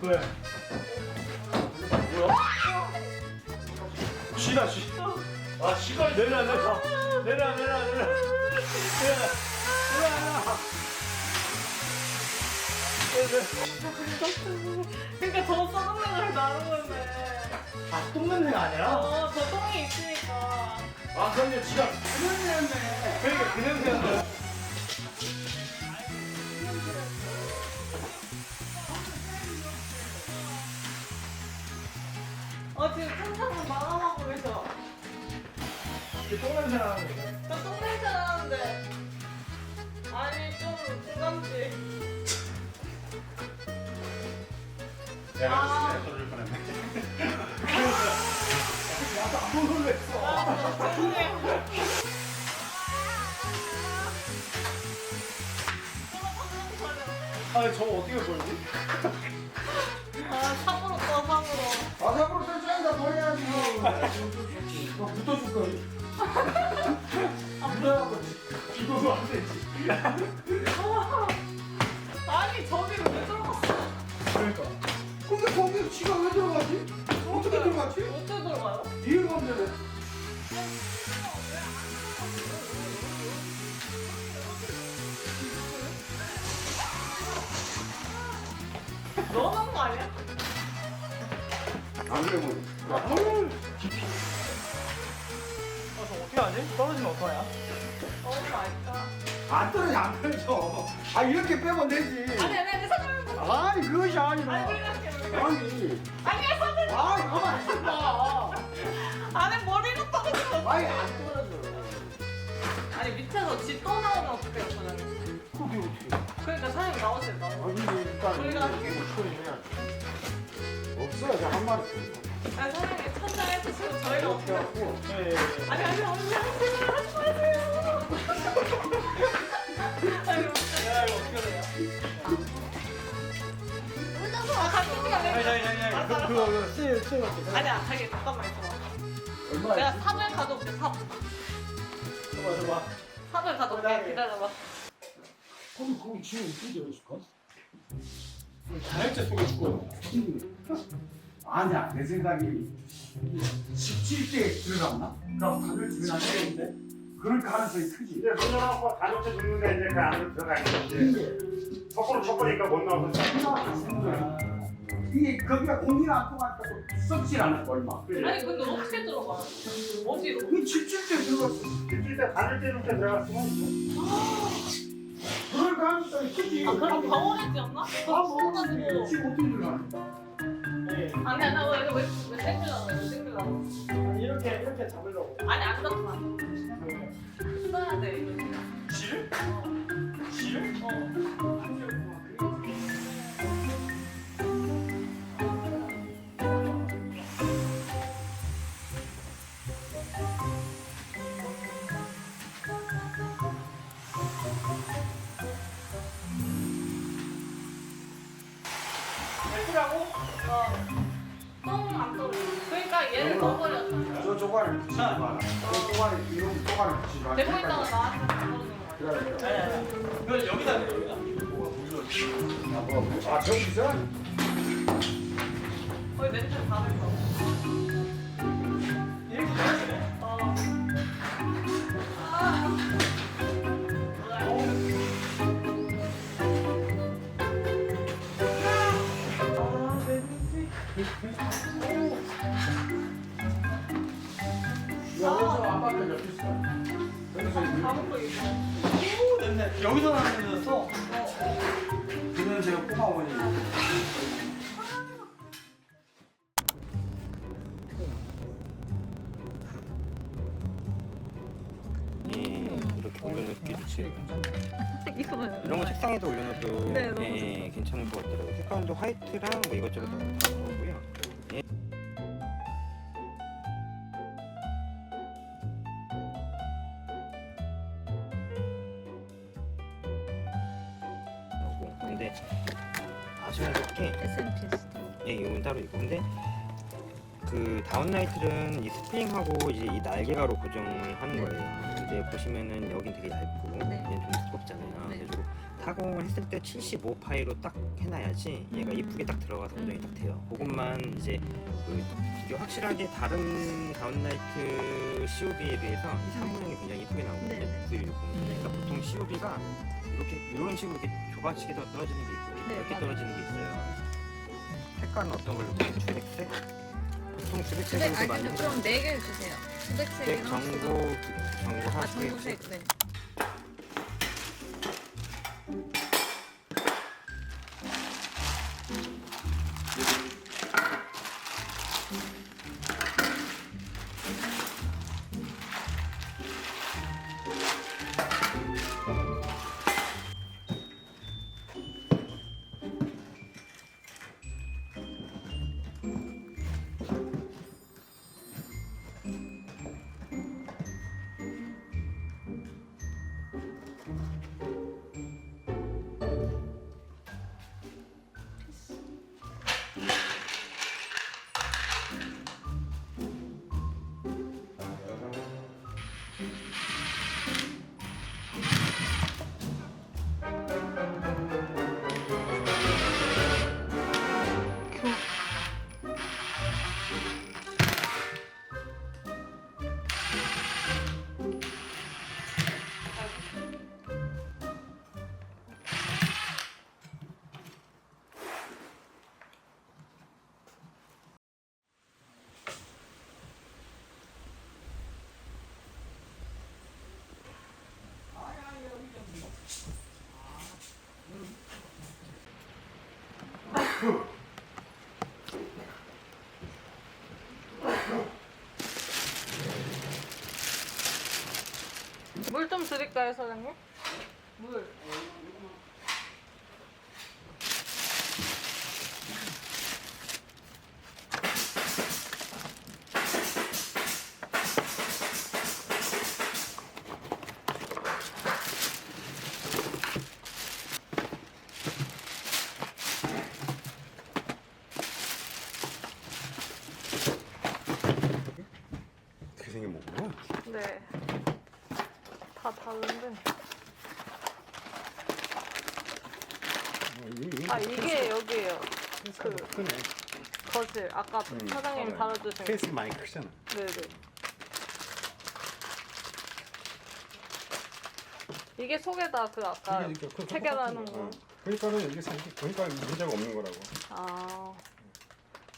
왜? 뭐야? 쥐다 쥐. 아 쥐가 내려. 그러니까 저 썩은 냄새가 나는 건데. 아 똥냄새가 아니라? 저 똥이 있으니까. 아 그럼요 쥐가 그 냄새였네. 그러니까 그 냄새였네. 지금 천장은 마감하고 계셔. 이게 똥냄새 나는 거죠? 저 똥냄새 나는데. 아니 좀 부담지. 내가 진짜 떨어질 뻔했네. 나도 안 놀랬어. 죄송해요. 아니 저거 어떻게 벌지? 삽으로 떠 삽으로. 아, 잡으로 설치한다 버려야지. 너 붙어줄 거야. 붙어갖고 이거도 안 되지. 아니 저기를 왜 들어갔어? 그러니까. 근데 거기 지가 왜 들어가지? 어떻게 들어갔지? 어떻게 들어가요? 뒤에 가면 되네. 넣어놓은 거 아니야? 안 되면. 저 어떻게 하지? 떨어지면 어떡하냐? 넣어놓은 거 아닐까? 안 떨어져, 안 떨어져. 아, 이렇게 빼면 되지. 아니 사장님. 아니, 그것이 아니라. 아니 그렇게 아니. 사장님. 아이, 가만 있어봐. 안에 머리가 떨어지면 아니, 안 떨어져. 아니 밑에서 쥐 또 나오면 어떡해요 사장님? 그게 어떻게. 그러니까 사장님 나오세요 나오세요. 아니, 일단. 우리가 할게. 처리해야지. 없어, 이제 한 마리. 아니 사장님 천장에 드시고 저희가 어떻게 해갖고. 예. 아니 제발 하지 마세요. 아니 야 이거 어떻게 해야 되냐? 같은 시간 그거 쓰여. 아니야 자기 잠깐만 있어봐. 얼마야? 내가 삽을 가져올게 삽. 줘봐. 삽을 가져올게 기다려봐. 거기 지금 이쁘지 않을까? 다혈제 속에 죽어요. 아니야, 내 생각이 17대 들어갔나? 그럼 다들 들어가야 되는데 그럴 가능성이 크지. 이제 문열하고 다섯째 죽는데 이제 그 안으로 들어가 있는데 근데 거꾸로 쳤보니까 못 나오고 이게 거기가 공기가 안 통하니까 또 썩질 않을 거 얼마. 아니 근데 어떻게 들어가? 어디로? 그 17대 들어갔어. 집질 때 다닐 때 이렇게 들어갔으면 그럴 가능성이 크지. 그럼 병원이지 않나? 써가지고. 지금 어떻게 들어가는 아니 나왜 땡기려고 왜 땡기려고? 이렇게 잡으려고. 아니 안 잡아. 써야 돼 이거. 쥐를? 쥐를? 해주라고? 똥안 떨어져. 그러니까 얘를 넣어버렸어. 저 조가를 붙이지 마라. 저 조가를 이런 조가를 붙이지 마라. 대고 있다가 나한테 떨어지는 거야. 그래. 아니. 그걸 여기다 내 여기다. 아, 저기서? 거의 냄새 다 됐어. 이렇게 되네. 여기서 아빠가 옆에 있어. 여기서 다 먹고 있어. 오 냄새. 여기서 나는 냄새였어. 그는 제가 꼬마원이. 이렇게 보면 느끼지. 이거는 이런 거 책상에도 올려놔도 네, 너무 예, 괜찮을 것 같더라고요. 색깔도 화이트랑 뭐 이것저것 다 나오고요. 예. 근데 아시면 좋게 SMPS. 예, 이건 따로 있고 근데 그 다운라이트는 이 스프링하고 이제 이 날개가로 고정을 하는 거예요. 근데 보시면은 여긴 되게 얇고 네. 얘는 좀 두껍잖아요. 네. 그래서 타공을 했을 때 75 파이로 딱 해놔야지 얘가 이쁘게 딱 들어가서 고정이 딱 돼요. 그것만 이제 그 이게 확실하게 다른 다운라이트 COB에 비해서 이 사무용이 굉장히 이쁘게 나오거든요. 네. 916. 그러니까 보통 COB가 이렇게 이런 식으로 이렇게 조바지게 떨어지는 게 있고 네, 이렇게 맞아요. 떨어지는 게 있어요. 색깔은 어떤 걸로 주백색? 보통 주백 주백색으로 아 많이 근데 그럼 4개 주세요. 주백 주백색이랑 전고 아 하수백 전구색 네. 물 좀 드릴까요, 사장님? 물. 어떻게 생긴 거구나. 네. 다 다른데. 아 이게 여기에요. 그 크네. 거실. 아까 사장님이 맞아요. 달아주신. 케이스 많이 크잖아. 네네. 이게 속에다 그 아까 체결하는 거. 그러니까는 이게 사실 그러니까 문제가 없는 거라고. 아.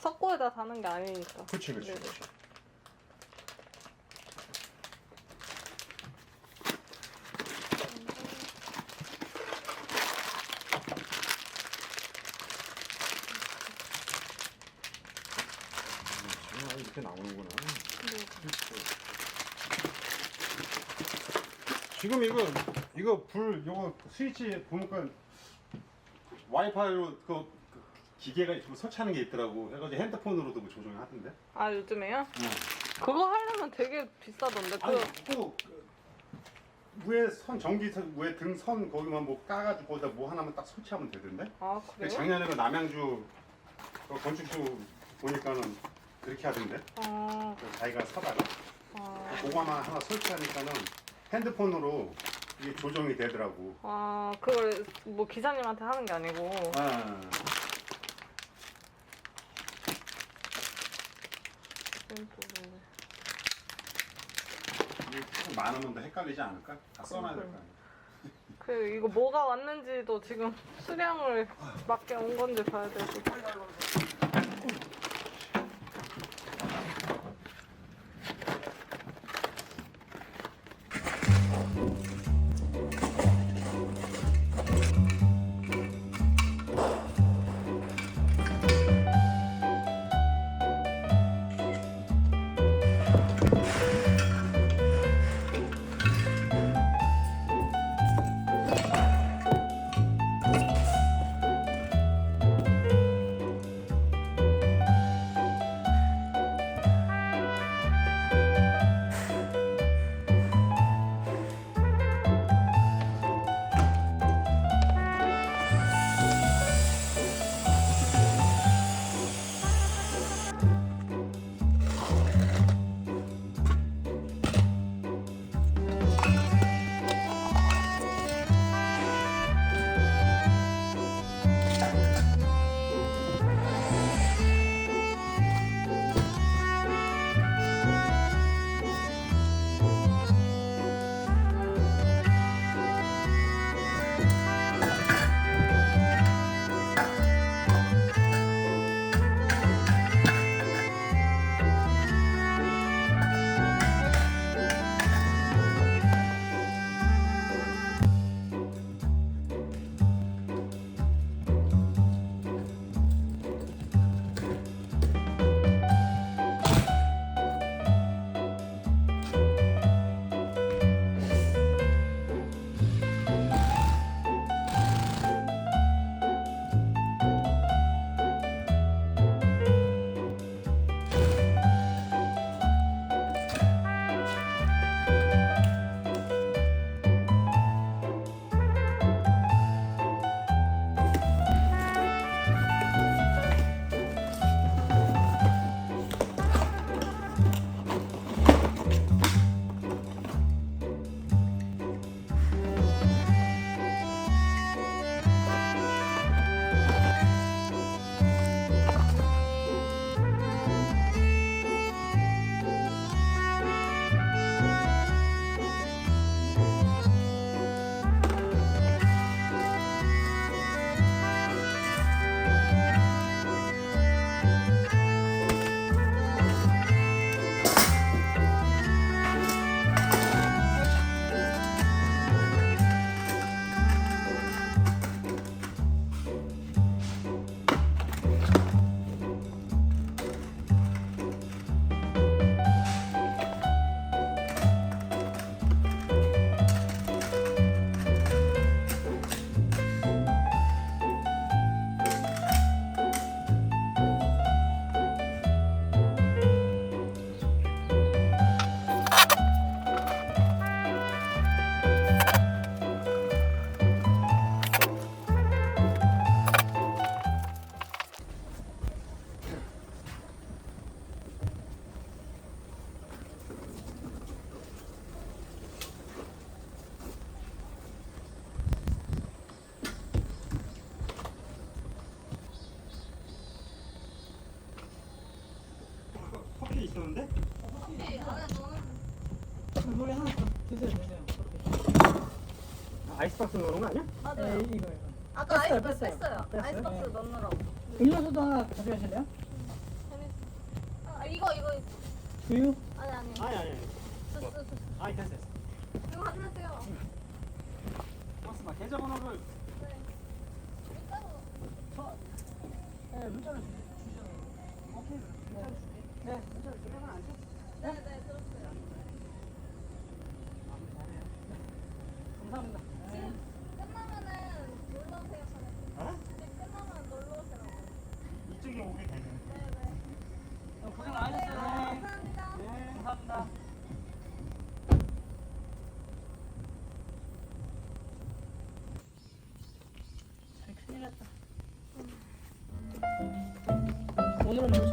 석고에다 다는 게 아니니까. 그렇지, 그렇지, 네네. 그렇지. 이렇게 나오는구나. 지금 이거 불 요거 스위치 보니까 와이파이로 그 기계가 지금 설치하는 게 있더라고. 해가지고 핸드폰으로도 뭐 조정을 하던데. 아 요즘에요? 응. 그거 하려면 되게 비싸던데. 아니 또 위에 선 전기 위에 등 선 거기만 뭐 까가지고 거기다 뭐 하나만 딱 설치하면 되던데. 아 근데 그래요? 작년에 그 남양주 그 건축주 보니까는 그렇게 하던데. 아, 그 자기가 사다가 아, 그거 하나 설치하니까는 핸드폰으로 이게 조정이 되더라고. 아, 그걸 뭐 기사님한테 하는 게 아니고. 아. 이게 조금 많으면 더 헷갈리지 않을까? 다 써놔야 될 거 아니야. 그 이거 뭐가 왔는지도 지금 수량을 맞게 온 건지 봐야 되고. 맛있었는데? 노래 하나 더 드세요. 아이스박스 넣는 거 아니야? 네, 이거. 아까 뺐어요, 아이스박스 뺐어요. 뺐어요. 뺐어요? 아이스박스 네. 넣느라고. 음료수도 하나 가져가실래요? 아, 이거 두유? 아니. 아니. 쓰. 아니 됐어. 이거 가져가세요. 버스마 계좌번호를 네, 문자로 주시죠. 오케이. 네, 문자로 주시면 안 돼? 네, 들었어요. 감사합니다. 네. 끝나면은 놀러 오세요. 어? 끝나면 놀러 오세요. 이쪽에 오게 되네. 고생 많으셨어요. 네. 감사합니다. 네, 감사합니다. 큰일 났다. 오늘은 물